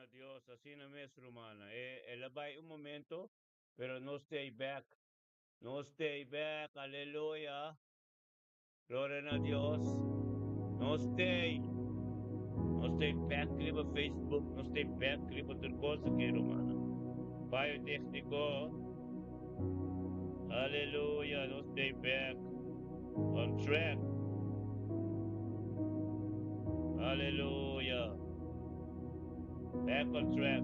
a Dios, así no es, Romana. Elabay un momento, pero no stay back. No stay back, aleluya. Gloria a Dios. No stay. No stay back, clipa Facebook. No stay back, clipa otra cosa que, Romana. Payo técnico. Aleluya. No stay back. On track. Aleluya. Back on track.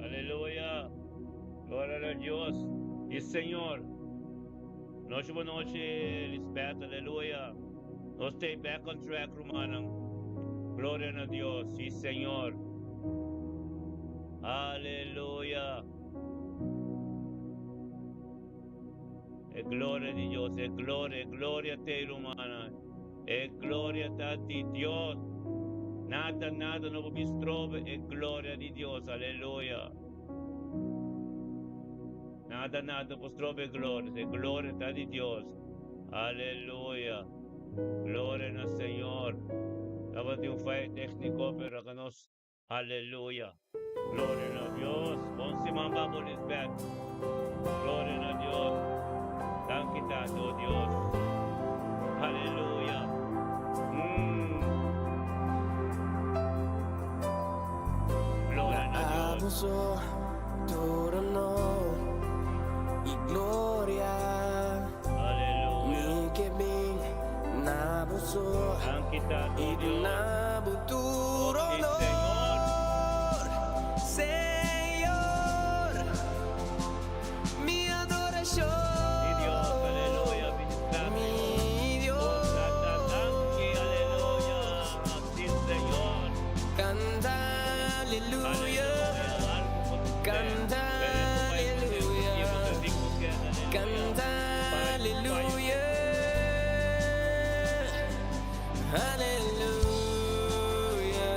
Aleluya. Gloria a Dios. Y Señor. Noche por noche, Lisbeth, aleluya. No stay back on track, Romanang. Gloria a Dios, sí, Señor. Aleluya. Gloria di Dios, gloria a te, Romana. Gloria a ti, Dios. Nada, nada no vi trove, gloria di Dios, aleluya. Nada, nada vos trove gloria a di Dios. Aleluya. Gloria al Señor. Dapat yung fire técnico, pero kanos, aleluya. Gloria a Dios. Kung si Mama is back. Gloria a Dios. Thank kita, oh Dios. Aleluya. Gloria a Dios. Abuso, trono y gloria. Aleluya. Mi que bien, nabuso. Thank kita, oh Y Dios. nabuturo Oh, sí, no. Señor, mi adoración. Sí, Dios, aleluya. Ministrame. Mi Dios, Aleluya. Sí, Señor. canta aleluya, canta aleluya, canta aleluya, aleluya,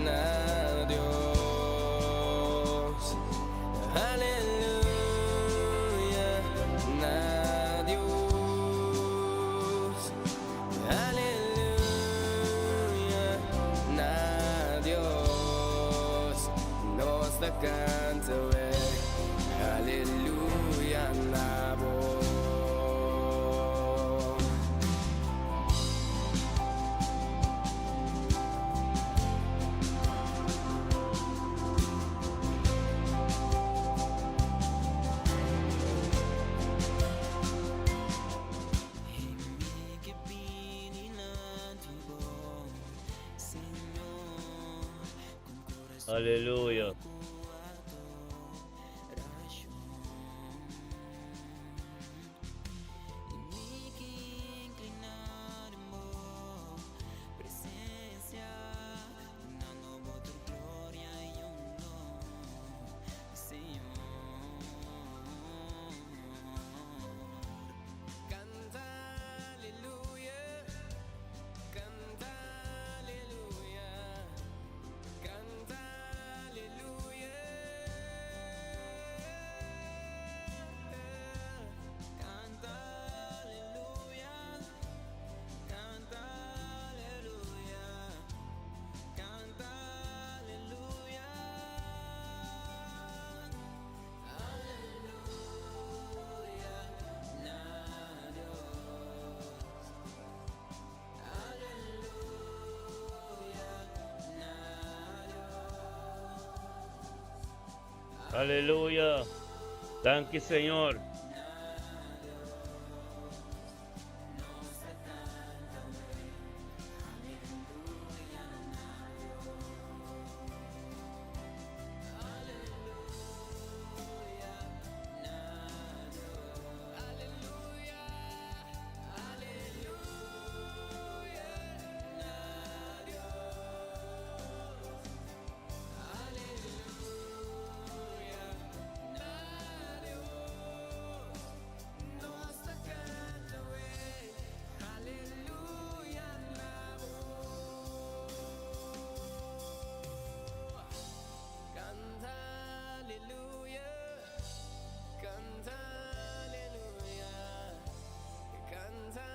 na Dios, aleluya, na Dios, aleluya, na Dios, nos da canta, aleluya, na voz. Aleluya. Canta aleluya, canta aleluya, canta aleluya, canta aleluya, canta aleluya, canta aleluya, aleluya, na Dios, aleluya, na Dios, Aleluya. Thank you, Señor.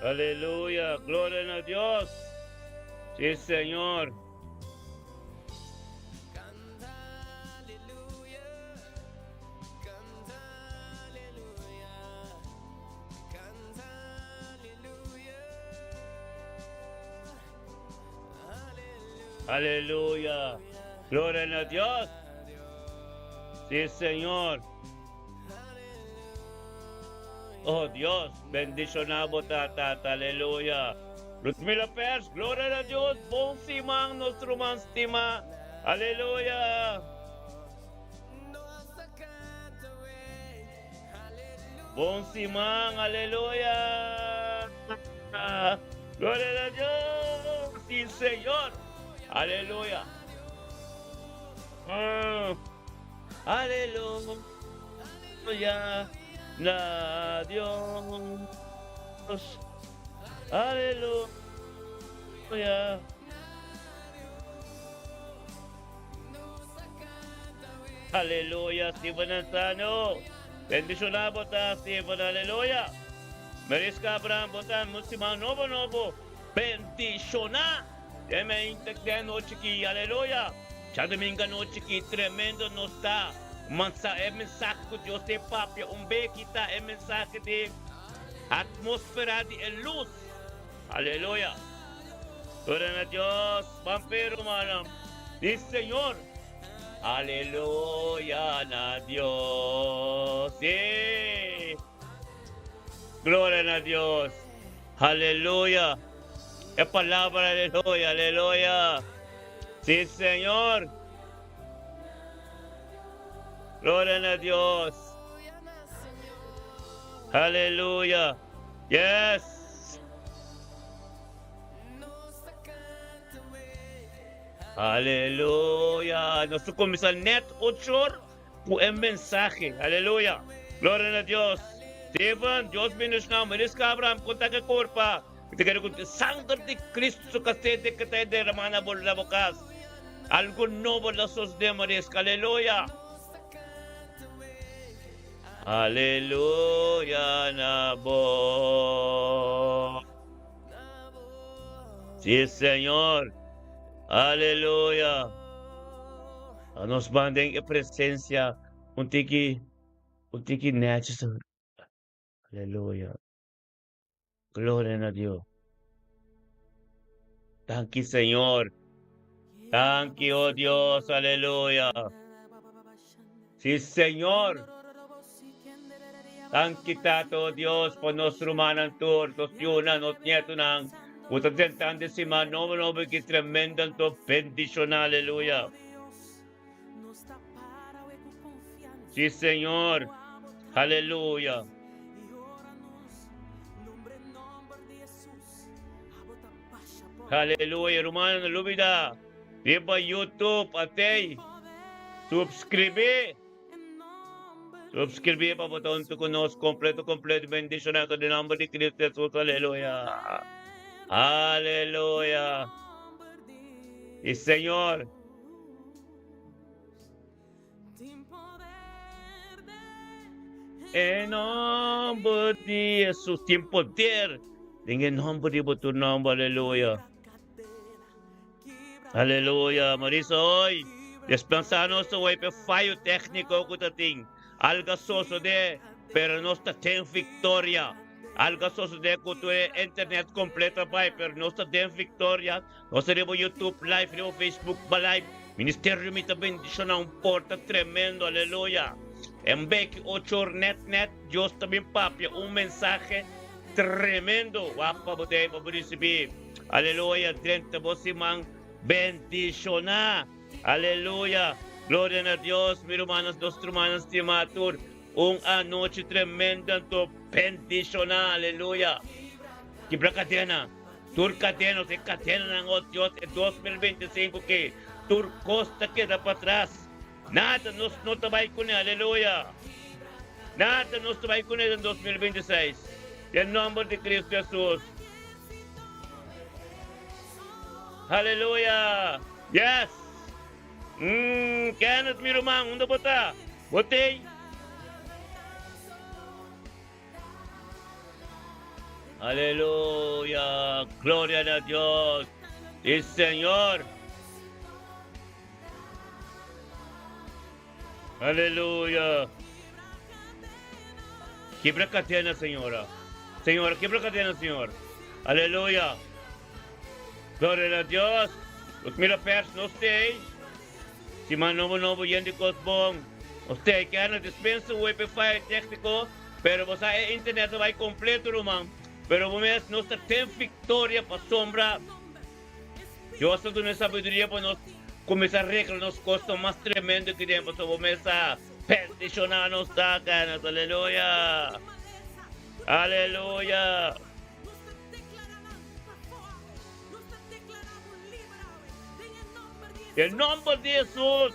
Aleluya. Gloria a Dios. Sí, Señor. Canta aleluya, canta aleluya, canta aleluya, Aleluya. Gloria a Dios. Sí, Señor. Oh Dios, bendicionamos tata, aleluya. Ludmila Pers, gloria a Dios, bom simang nostro manstima, aleluya. Nossa canta way, aleluya. Bom simang, aleluya. Gloria a Dios, sí Señor, aleluya. Aleluya, na Dios, aleluya. Aleluya, Stephen Anzano. Bendición na bota, Stephen, aleluya. Mariska Abraham, botan, musimang novo. Bendición na. Deme integre no chiqui, aleluya. Chadominga no chiqui, tremendo no está. É mensaje que Deus tem, papi. Kita é mensaje de atmosfera de luz. Aleluya. Gloria a Dios. Vampiro, manam. Dice Señor. Aleluya a Dios. Sí. Gloria a Dios. Aleluya. Es palabra, aleluya, aleluya. Sí, Señor. Gloria a Dios. Aleluya. Yes. Aleluya. Nosso comissário net ochor com um mensagem. Aleluya. Glória a Deus. Steven, Deus bendiga. Mariska Abraham, conta que corpa. Kita quero contar sangue de Cristo que te que te derramana por la boca. Algo novo na sus de Mariska. Aleluya. Aleluya, Nabo. Sí, Señor. Aleluya. Nos manden en presencia un tiki natural. Aleluya. Gloria a Dios. Thank you, Señor. Thank you, oh Dios. Aleluya. Sí, Señor. Thank you, Tato, Dios, por nuestro manantur, nos yuna, nos nieto nang, utagsentan de sima, no, que tremenda tu bendición, aleluya. Sí, Señor, aleluya. Aleluya, hermano, lubida. Viva YouTube, atay. Subscribe para botón tu conos completo, bendición a el nombre de Cristo Jesús, aleluya. Aleluya. Y Señor. En nombre de Jesús, sin poder. En el nombre de tu nombre, aleluya. Aleluya. Marisa, hoy. Despensanos hoy, pe fallo técnico que te ting. Algo sucede, pero no está en victoria. Algo sucede con tu internet completa, pai, pero no está en victoria. No seremos YouTube live, seremos Facebook live. Ministerio me bendición a un porta tremendo, aleluya. En Beck 8 net, Dios también papi, un mensaje tremendo. Wapa bote para recibir. Aleluya, 30 bosimang bendición. Aleluya. Gloria a Dios, mis hermanos, nuestros hermanos, estimados. Una noche tremenda, tu bendición, aleluya. Quebra cadena, tur cadena, se cadena, oh Dios, en 2025 que tur costa queda para atrás. Nada nos no te va a ir con él, aleluya. Nada nos te va a ir con él en 2026. En nombre de Cristo Jesús. Aleluya. Yes. Kenneth, mi hermano, ¿dónde está? Botei. Aleluya. Gloria a Dios. Sí, Señor. Aleluya. Quebra cadena, Señora. Señora, quebra cadena, Señor. Aleluya. Gloria a Dios. Los mira pers no stay. Si man novo yendi kosbong. Usted que ana dispensa o Wi-Fi técnico, pero você a internet vai completo, irmão. Pero vamos nós tem vitória para sombra. Eu estou dando sabedoria para nós começar a arreglar nos costos mais tremendo que temos. Vamos começar a peticionar nos canas. Aleluia. Aleluia. Em nome de Jesus.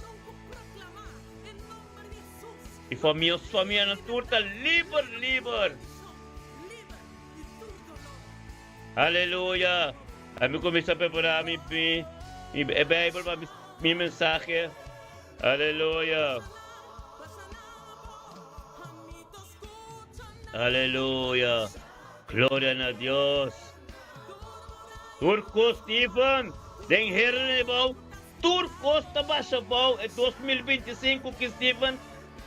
E família na turta, livre. Aleluia. Aí começar a preparar minha Bíblia para minha mensagem. Aleluia. Aleluia. Glória a Deus. Turco Stephen, den Herren bau. Turco está baixa bau é 2025 que Stephen.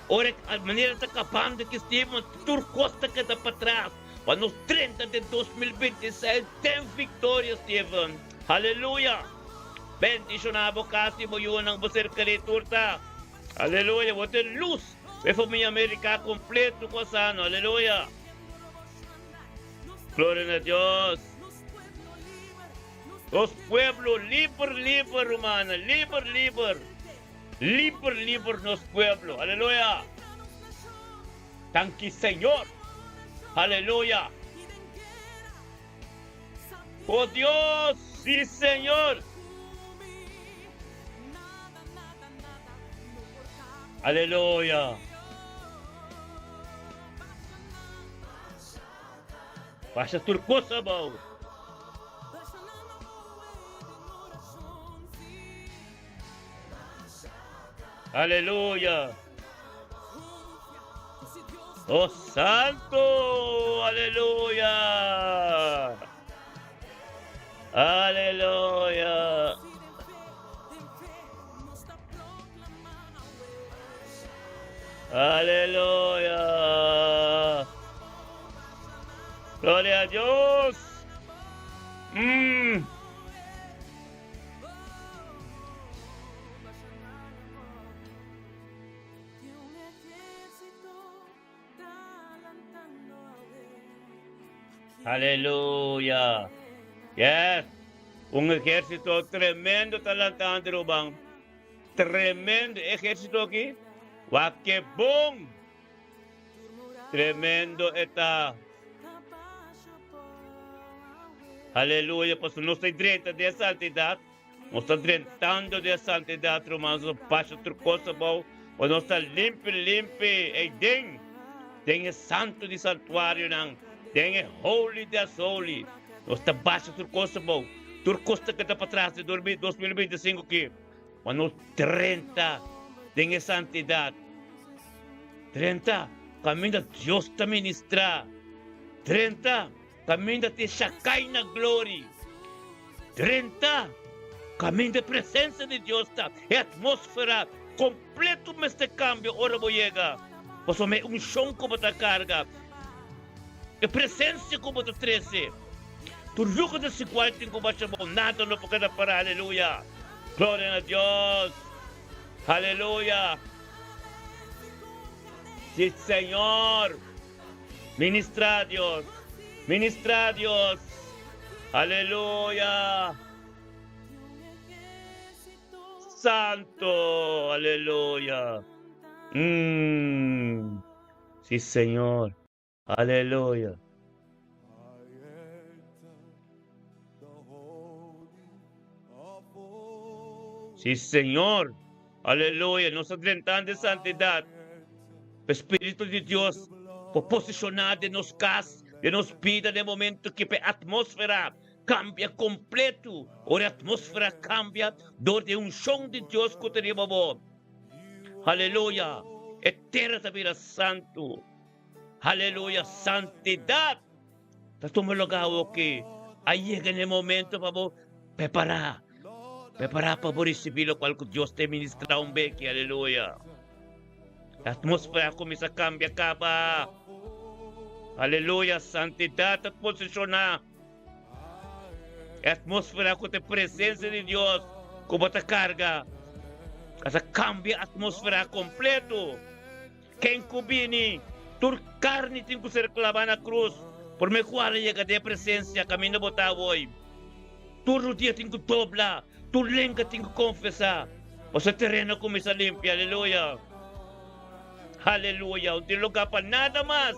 Ora, a maneira está acabando que Stephen, Turco está que está para trás. Para nos 30 de 2026 tem vitória, Stephen. Aleluia. Bendicionado kasi mo yun ang basir kaliturta. Aleluia. Vou ter luz. É família América completo com sano. Aleluia. Glória a Deus. Os pueblos libre, hermana. Libre nos pueblos. Aleluia. Tanque Senhor. Aleluya. Oh Dios, sí Señor. Aleluya. Baixa turcosa, bom. Aleluya. Oh Santo, aleluya. Aleluya. Aleluya. Gloria a Dios. Aleluya. Yes. Un ejército tremendo talantante, Rubang. Tremendo ejército aquí. Wakebong. Tremendo está. Aleluya. Pues no estoy 30 de santidad. No está tratando de santidad, hermanos. Passa outra coisa bom. O não está limpo. E den é santo de santuário, não. Den é holy das holy. Não está baixo outra coisa bom. Outra coisa que está para trás de 2025 aqui. Quando 30 den é santidade. 30 caminho de Deus te ministrar. 30 caminho de te chacai na glória. 30 caminho de presença de Deus está. É atmosfera completo este cambio. Ora vou chegar. Posso me chão como te carga. É presença como te trece. Tu nunca te se guarda com baixa mão. Nada não pode parar. Aleluia. Glória a Deus. Aleluia. Sí, Señor. Ministra a Dios. Ministra a Dios. Aleluya. Santo. Aleluya. Sí, Señor. Aleluya. Sí, Señor. Aleluya. Nos enfrentamos de santidad. O Espírito de Deus por posicionar de nos cas, de nos vida de momento que a atmosfera cambia completo. Ora a atmosfera cambia dor de chão de Deus que teremos bom. Aleluia. Eterna vida santo. Aleluia. Santidade. Estás tumulogado que ahí llega en el momento para preparar. Preparar para recibir lo cual Dios te ministra un beque, aleluya. La atmósfera comienza a cambiar, acaba. Aleluya, santidad te posiciona. La atmósfera con la presencia de Dios, como te carga. Esa cambia a atmósfera completo. Quem cubini, tu carne tem que ser clavada na cruz. Por mejor llega de presencia, camino botar hoy. Tu rodilla tem que doblar, tu lengua tem que confesar. O seu terreno começa a limpar, aleluya. Aleluya, no tiene lugar para nada más.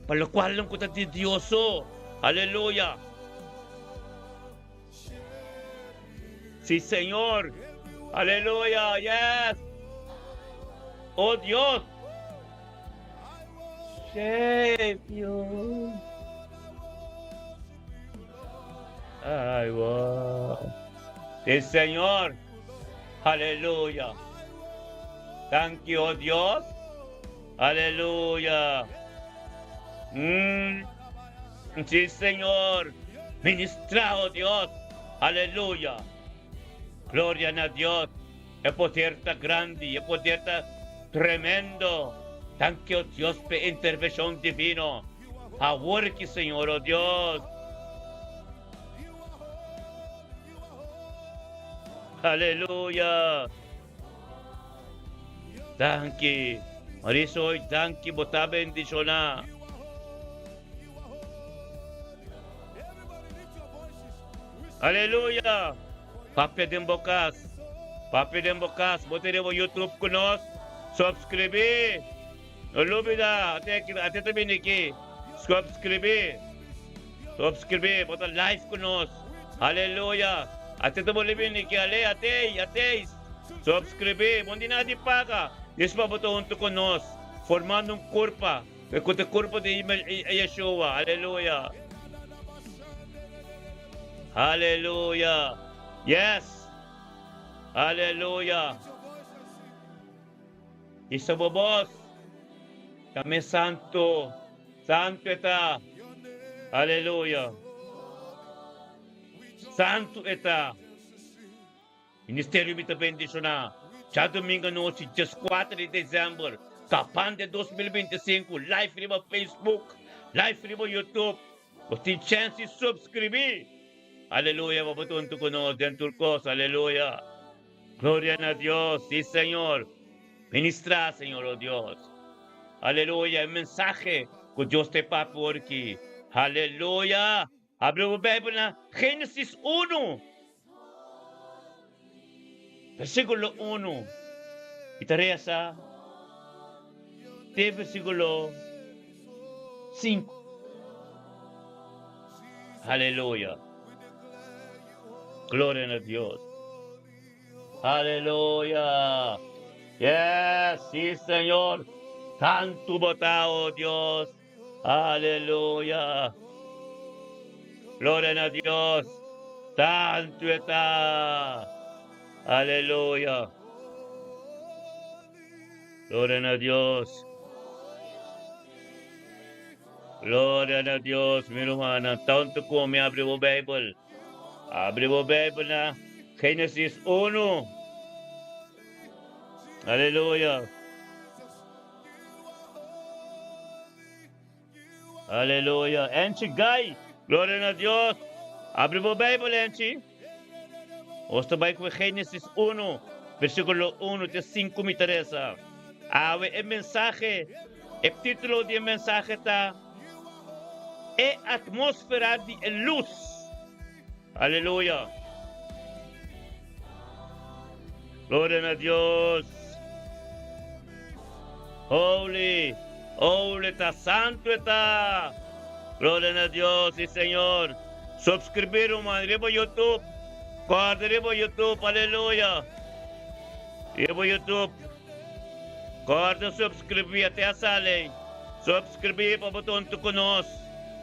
Para lo cual no está de Dios, aleluya. Sí, Señor, aleluya, yes. Oh Dios. Savior. Ay, wow. Sí, Señor. Aleluya. Thank you, oh Dios. Aleluya. Sí, Señor. Ministra, oh Dios. Aleluya. Gloria a Dios. El poder está grande. El poder está tremendo. Thank you, Dios, por intervención divina. Ahora que, Señor, oh Dios. Aleluya. Thank you. Marisoy, thank you, bota bendición. Aleluya. Papi de Bocas. Papi de Bocas. Botaremos YouTube conosco. Subscribe. No olvida. Até também aqui. Subscribe. Subscribe. Bota live conosco. Aleluya. Até também aqui. Até. Subscribe. Onde nada paga. Isso para botar junto conosco. Formando corpo. O corpo de Yeshua. Aleluya. Aleluya. Yes. Aleluya. Y somos kami santo. Santo está. Aleluya. Santo está. Ministério me bendicionar. Já domingo à noite, dia 4 de dezembro. Capan de 2025. Live no Facebook. Live no YouTube. Você tem chance de subscrever. Aleluya, vamos junto con nosotros dentro del cosa, aleluya. Gloria a Dios, sí, Señor. Ministra, Señor, oh Dios. Aleluya, el mensaje que Dios te pa por aquí. Aleluya. Abre la Biblia, Génesis 1. Versículo 1. Y Teresa, de versículo 5. Aleluya. Gloria a Dios. Aleluya. Yes, sí, Señor. Tanto botado, Dios. Aleluya. Gloria a Dios. Tanto está. Aleluya. Gloria a Dios. Gloria a Dios, mi hermana. Tanto como me abre la Biblia. Abre la Biblia. Génesis 1. Aleluya. Aleluya. Enchi Gai. Gloria a Dios. Abre la Biblia, Enchi. Osta vai com Génesis 1. Versículo 1 de 5 me interesa. El mensaje. El título del mensaje está. E atmósfera de luz. Aleluya. Gloria a Dios. Holy. Holy está santo está. Gloria a Dios, sí, Señor. Suscribir, hermano, YouTube. Guardaremos YouTube, aleluya. Llevo YouTube. Guarda, subscrever até a sala. Subscrever para botar tu conosco.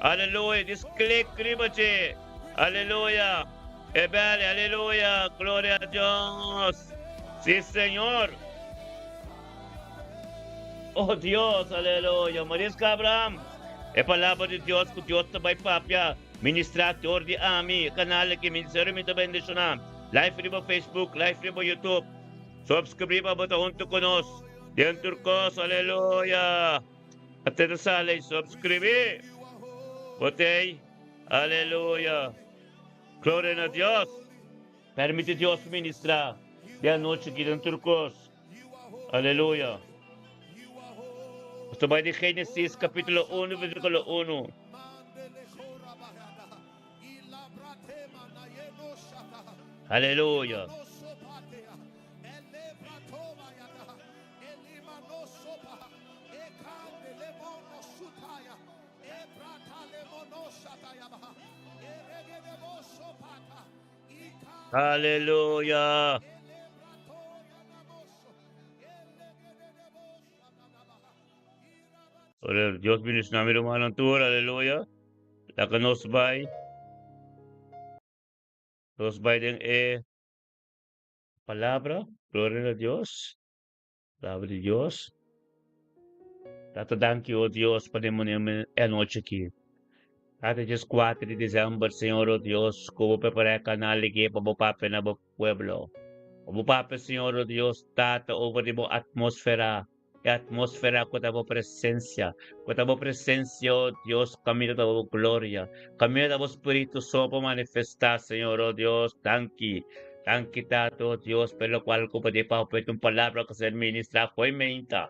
Aleluia. Desclique, aleluia. Ebele, aleluia. Glória a Deus. Sí, Senhor. Oh Dios, aleluya. Marisca Abraham. É palavra de Deus que Deus também papia. Ministrador de AMI, canal que Ministério me também deixa. Live riba Facebook, live riba YouTube. Subscribe ba junto conosco. Dentro cos, aleluia. Até da sala, subscribe. Botei, aleluia. Glória a Deus. Permite Deus ministrar. De a noite aqui dentro cos. Aleluia. Ito ba di Genesis capítulo 1, versículo 1. Aleluya. Aleluya. Ora, Dios ministra namin rumahan ng tour. Aleluya. Lakanos bay. Nos bay din palabra. Gloria a Dios. Palabra de Dios. Thank you, oh Dios, para naman noche aqui. Ate Diyos 4 de December, Senhor, oh Dios, como preparar canal aqui para o pape na pueblo. O pape, Senhor, oh Dios, tata over mo atmosfera. E atmosfera ko tabo presencia. Ko tabo presencia, oh Dios, camino tabo gloria. Camino tabo Espíritu Santo manifestar, Senhor, oh Dios, thank you. Thank you, Tato, Dios, por lo cual ko pwede pa pwede palabra que ser ministra foi menta.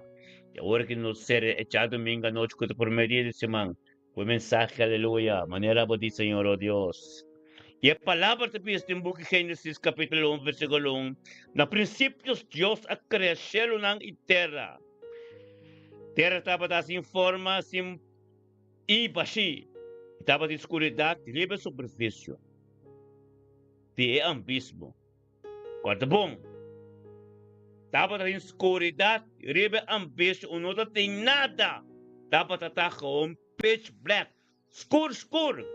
E agora que nos ser echado domingo à noite, que te por meio de semana. Foi mensagem, aleluia. Maneira boa de Senhor, oh Deus. E a palavra de Deus em book Gênesis capítulo 1, versículo 1. Na princípios, Deus a criou céu e terra. Terra estava sem forma, sem e baixi. Estava de escuridade, de livre superfície. De abismo. Guarda bom. Estava de escuridade, livre abismo, não tem nada. Estava de com pitch black. Escuro.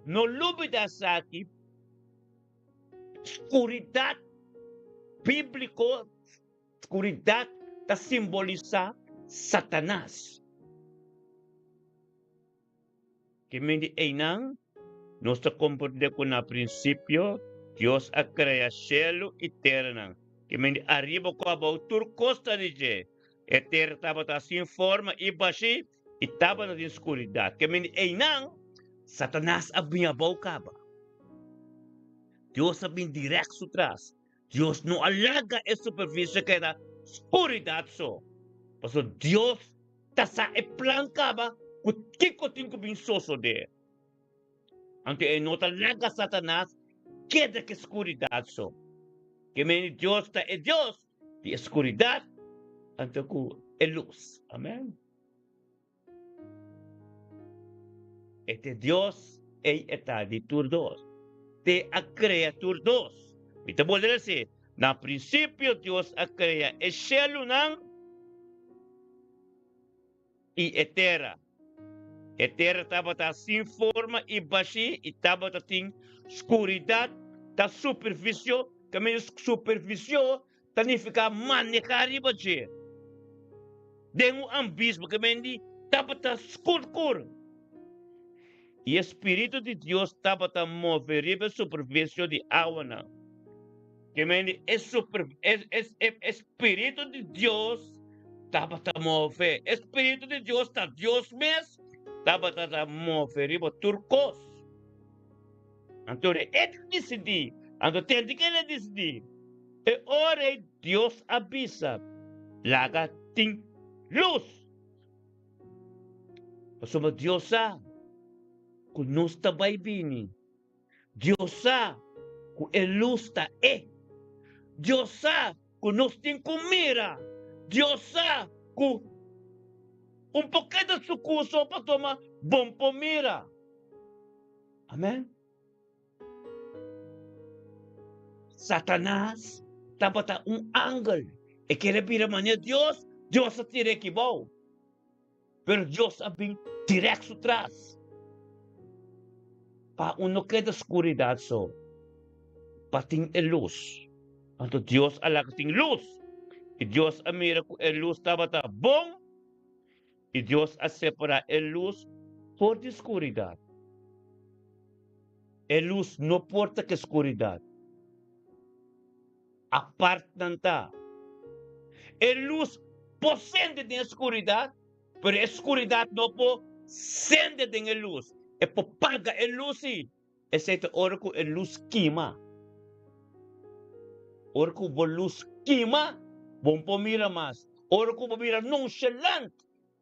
No lúbida aqui, escuridade bíblico, escuridade está simbolizar Satanás. Que me diz, nós compreendemos que no princípio, Deus a criado céu e terra. Que me diz, arriba com a altura costa de Jé. A terra estava sem forma e baixo e estava na escuridade. Que me diz, Satanás abia a boca. Deus abia direto atrás. Deus não alaga a superfície que era escuridade só. Porque Deus está sa e plancava o que tem que vir soso de. Ante não alaga Satanás que da que escuridade só. Que me Deus está é Deus de escuridade ante que é luz. Amém. Este Deus está de todos. De a criatura dos. Então, vou dizer assim, na princípio, Deus a cria o céu e a terra. A terra estava sem forma e baixo, e estava sem escuridade, da superfície, que a superfície significa manejar e baixo. De abismo, que estava escuro. E o Espírito de Deus estava a mover a superfície de água. Que o Espírito de Deus estava a mover. O Espírito de Deus está Deus mesmo. Estava a mover o turcos. Então, ele decidiu. Então, tem que ele decidir. E ora, Deus avisa. Laga tem luz. Porque Deus sabe. Que nós está bem. Deus sabe que a luz está aí. Deus sabe que nós temos comida. Deus sabe que pouquinho de suco só para tomar bom comida. Amém? Satanás estava ângulo. E queria vir a maneira de Deus. Deus a tira aqui bom. Mas Deus a vir direto atrás. Para não queda escuridade só. Para ter a luz. Então Deus alaga tem luz. E Deus a mira que a luz estava bom. Y Dios ha separado la luz por la oscuridad. La luz no porta que oscuridad. Apartanta. La luz posende de la oscuridad, pero la oscuridad no posende de la luz. Es por paga la luz. Es esta hora que la luz quema. Hora que la luz quema, vamos mira más. Hora que mira nonchalant.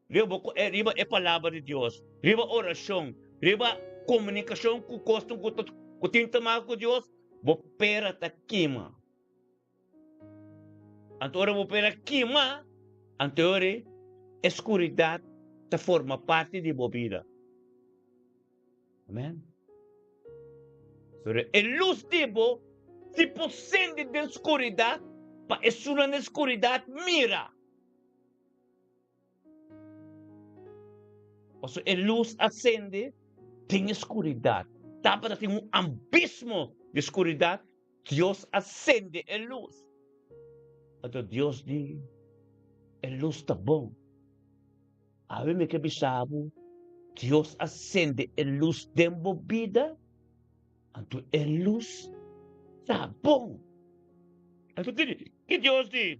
Riba é palavra de Deus. Riba oração. Riba comunicação com costume com tinta mal com Deus. Vou pera ta queima. Antora vou pera queima. Antora escuridade ta forma parte de boa vida. Amém? Pero a luz de bo se posende de escuridade, pa es una escuridade mira. O sea, a luz acende, tem escuridade. Tapa tem um abismo de escuridade. Deus acende a luz. Então Deus diz, a luz está bom. A ver me que bisabo, Deus acende a luz de vida. Então a luz está bom. Então que Deus diz?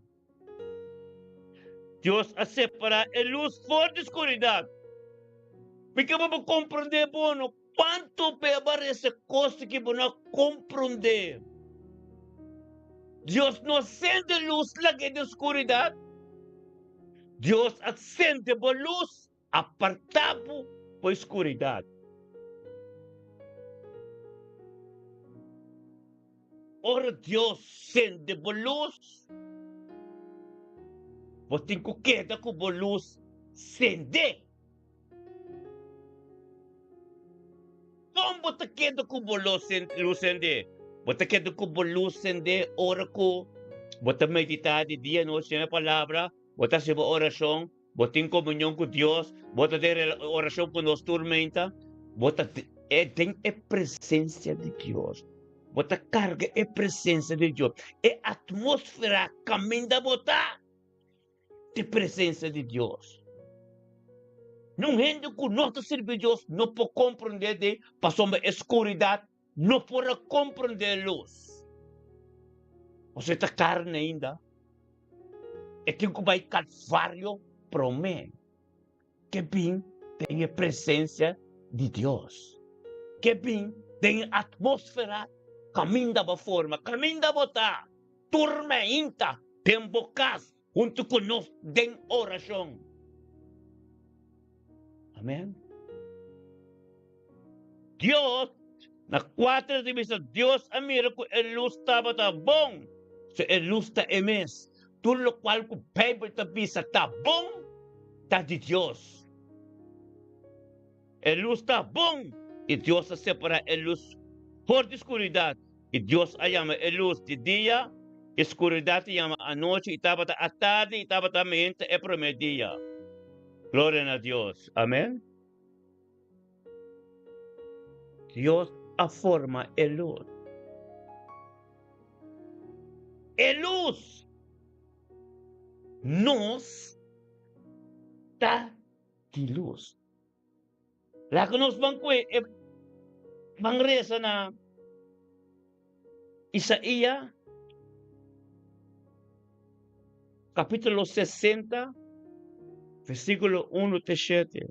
Deus a separar a luz fora da escuridade. Porque vamos compreender, bueno, quanto parece coisa que vamos compreender. Deus não acende luz lá que é da escuridade. Deus acende a luz apartado por escuridade. Ora Deus acende a luz. Você tem que quedar com a luz acender. Como você queda com a luz acender? Você queda com a luz acender, ora com você meditar de dia, noite, na palavra, você fazer oração, você tem comunhão com Deus, você ter oração com nos tormenta, você tem a presença de Deus. Você carga a presença de Deus. A atmosfera caminha botar de presença de Deus. Não rende que nós servir Deus, não pode compreender de passou uma escuridade, não pode compreender luz. Você está carne ainda. É que vai calvário para mim. Que bem tem a presença de Deus. Que bem tem a atmosfera, caminho da forma, caminho da botar, tormenta, tem bocas, junto com nós, tem oração. Amém? Deus, na quarta dimensão, Deus a mira que a luz estava bom. Se a luz está imensa, tudo o qual que o Bíblia está vista está bom, está de Deus. A luz está bom e Deus a separa a luz por de escuridade. E Deus a chama a luz de dia, escuridade chama a noite, e estava a tarde, e estava a mente, é para o dia. Glória a Deus. Amém? Deus a forma a luz. A luz nos dá de luz. Lá que nós vamos reza na Isaías, capítulo 60, versículo 1 a 7.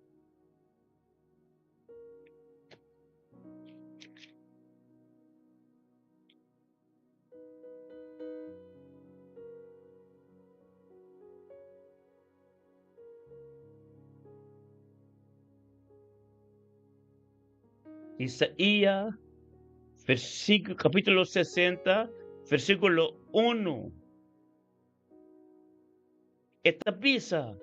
Isaías, capítulo 60, versículo 1. Esta pisa,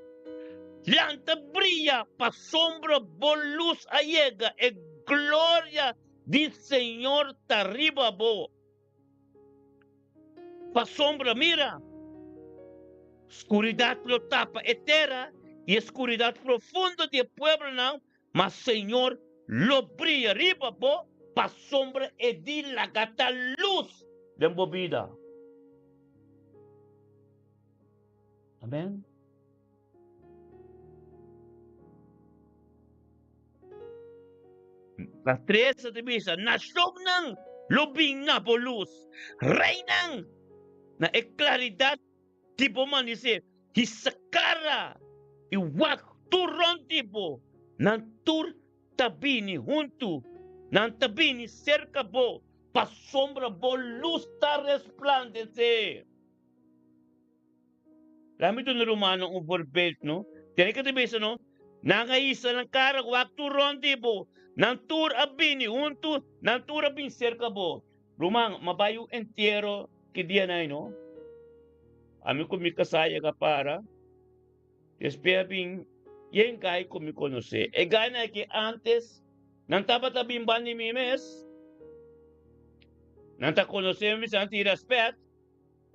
lanta brilla, pa sombra, por luz allega, e gloria del Señor está arriba, bo. Pa sombra, mira, oscuridad lo tapa etera y oscuridad profunda de pueblo, no, mas Señor lo brilla arriba, bo, pa sombra e di la gata luz de vida. Amém? Las 3 sa tibisa, nasyog ng lubing na bolus. Reynang na eklaridad, tipo man isi, hisakara, iwak turon tipo, ng tur tabini junto, ng tabini cerca bo, pasombra bo, luz ta resplandece. Lami ito na Romano ang verbate, no? Tiyan ka tibisa, no? Nangaisa ng kara, wak turon tipo, ng tur abini junto, ng tur abini cerca bo. Rumang, mabayo entero, kidiya na, no? Ami ko mi kasaya ka para. Espera ping yen kay ko mi conoce. E gana que antes nang tabatabing ba ni Mimes? Nang ta conoce mi santi respect.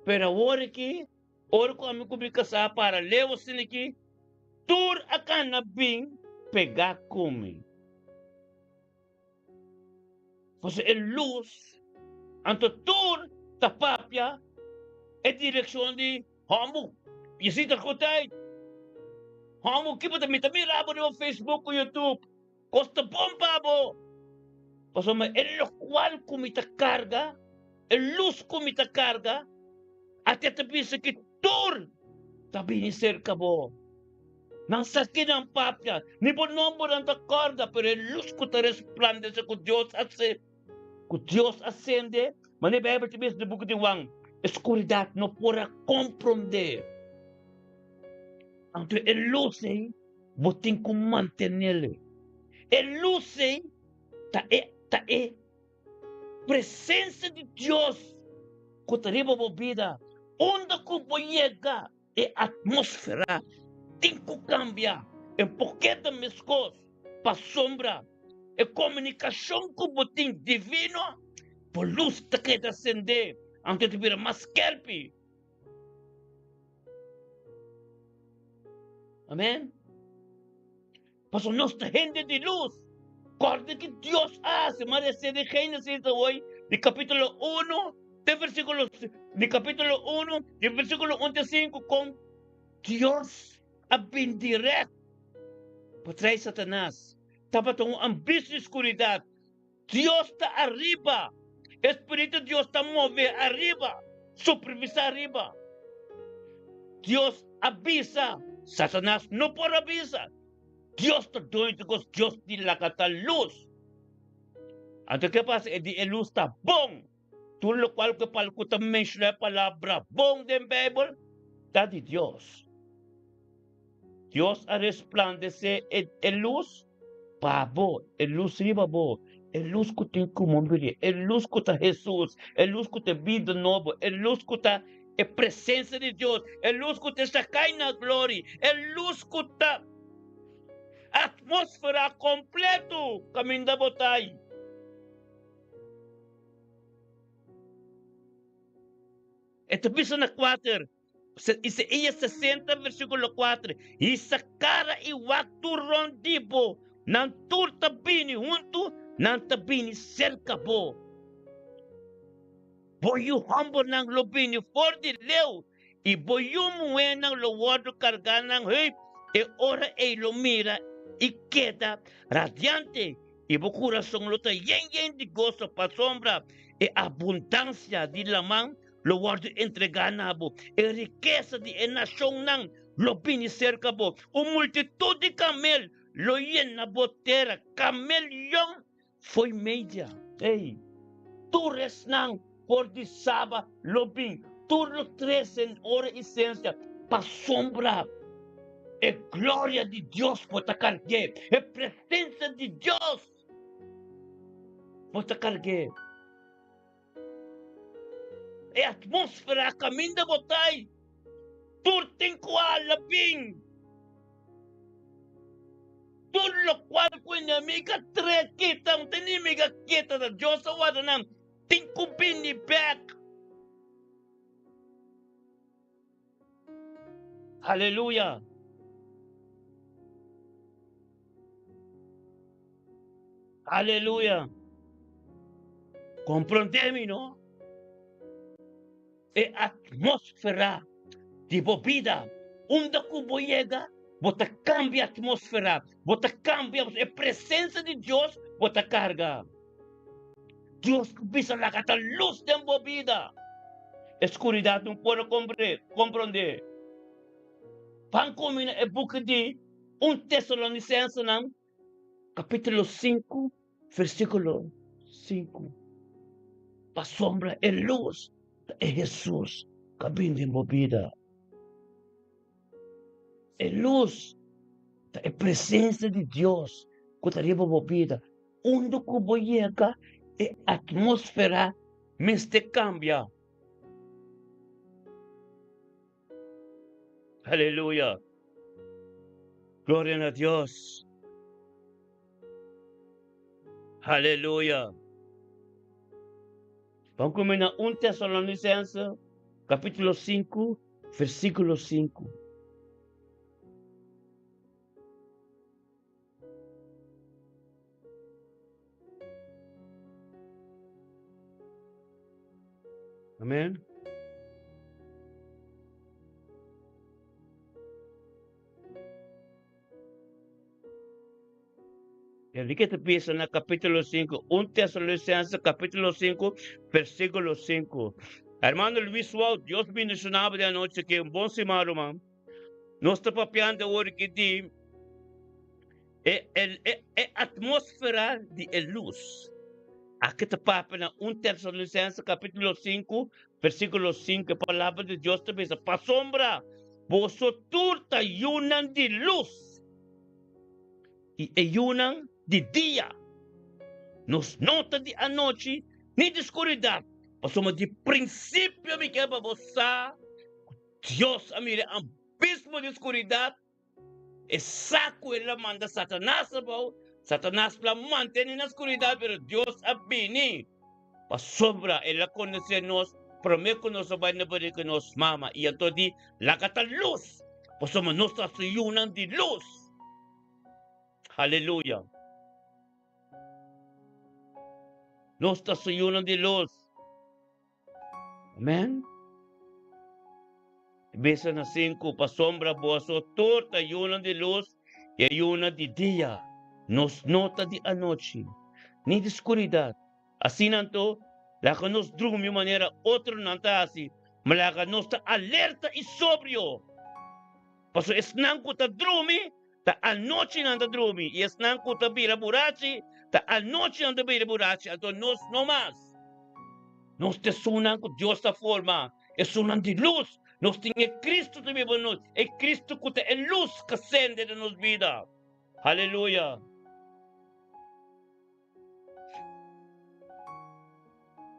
Pero ora ki ora ko ami ko mi kasaya para lewo siniki tur akan na bing pega kumi. Fosse el luz anto tur tapapia e direksyon di hamu. Yesita ko tayo. Hamu kipa tami rabo ni Facebook o YouTube. Costa bomba bo. Pasoma el lo cual kumita carga, el luz kumita carga, at yatabi sa kitur, tabi ni cerca bo. Nang sakin ang papya, ni bonombo ng takarda, pero el luz ko ta resplandece ko Dios ascende, manibebe tibis de bukutiwang, escuridad no pura comprender. Anto el luce, botin ko mantenerle. El luce, ta e presença de Deus que arriba a vida, onde que llega e atmosfera, tem que cambiar, em pouquinho mis coisas, para sombra, e comunicação com o botim divino, por luz que te acender, antes de vir mais kelpi. Amém? Mas nossa gente de luz, corte que Dios hace, merece de Génesis hoy, de capítulo 1, de versículo, de capítulo 1, de versículo 5, con Dios a bien directo. Patray Satanás, tapat ang ambisyo escuridad. Dios está arriba. Espíritu de Dios está move arriba. Supervisa arriba. Dios avisa. Satanás no por avisa. Dios está doing because Dios di la kata luz. Anto que pasa, di luz está bom. Tudo lo cual que palcuta menciona a palabra bom den Bible, está de Dios. Dios a resplandecer el luz, pabo, el luz riba bo, el luz que tem como morir, el luz que está Jesús, el luz que está vida nueva, el luz que está a presença de Deus, el luz que está cai na glória, el luz que está atmosfera completo caminho da batalha. Ito bisa na 4. Isaías 60, versículo 4. E sa cara iwak turon dibo, ng tur tabini junto, ng tabini cerca bo. Boyu humbo ng lobini for di leo, e boyu muwe ng lowado karga ng hip, e ora e lumira, e queda radiante, e bo coração luta yen de gozo pa sombra, e abundância de lamang, lo guardo entregana bo, e riqueza de nação nang, lo bini cerca bo, o multitud de camel, lo yen na botera, camel yung, foi media, ei, tures nang, por de saba, lo bin, turno 3 en hora essência, pa sombra, e glória de Deus por te carguer, e presença de Deus por te carguer. E atmosfera caminho da batalha. Tur tem qual labing. Tur lo qual ko inimiga tre kita, ang tinimiga kita da Diyos sa wada ng tingkupin ni back. Hallelujah. Hallelujah. Comprendemi, no? E atmosfera de vida, onde que llega, bota cambia a atmosfera, bota cambia a presença de Deus, bota carga. Dios visa la cata luz de mi vida. Escuridad no puedo comprender. Van comina e book de 1 Tesalonicenses capítulo 5, versículo 5. Pa sombra e luz é Jesus caminho em minha vida. É luz, é presença de Deus que está em minha vida. Onde que vou chegar, é a atmosfera me cambia. Aleluia. Glória a Deus. Aleluia. Vamos combinar 1 Tesalonicenses, capítulo 5, versículo 5. Amém? Ele que te pensa no capítulo 5, 1 Tesalonicenses, capítulo 5, versículo 5. Hermano Luis Walt, Deus bendicionava de noite que um bom semana, irmão. Nós estamos papiando hoje que diz é atmosfera de luz. Aqui está papo na 1 Tesalonicenses, capítulo 5, versículo 5, a palavra de Deus te pensa, para sombra, vosotros ayunan de luz e ayunan de dia. Nos nota de a noite, nem de escuridão. Passamos de princípio, me quer para você. Deus, amiga, abismo de escuridão. E saco ele manda Satanás, Satanás para manter na escuridão, mas Deus abini. Para sombra, ele conhece nós, promete que nós vai na barriga que nós mama. E então diz, lá que está luz. Passamos nós a se de luz. Aleluia. Nós estamos de luz. Amém? Besa na 5, para sombra, boa torta, ayunan de luz e ayunan de dia. Nos nota de a noite, nem de escuridão. Assim nanto, lá que nós dormimos de maneira outra não está assim, mas lá que nós está alerta e sóbrio. Porque esse não que está dormindo, está a noite não está dormindo. E esse não que está vira burachi, está a noite não está vira burachi. Então nós não mais. Nós te sunan que Deus está forma. É sunan de luz. Nós temos Cristo também para nós. É Cristo que é luz que acende na nossa vida. Aleluia.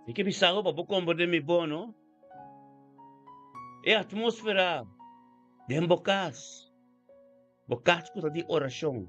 E que bisao para compreender mi bom, não? É a atmosfera de bocas. Bocas que está de oração.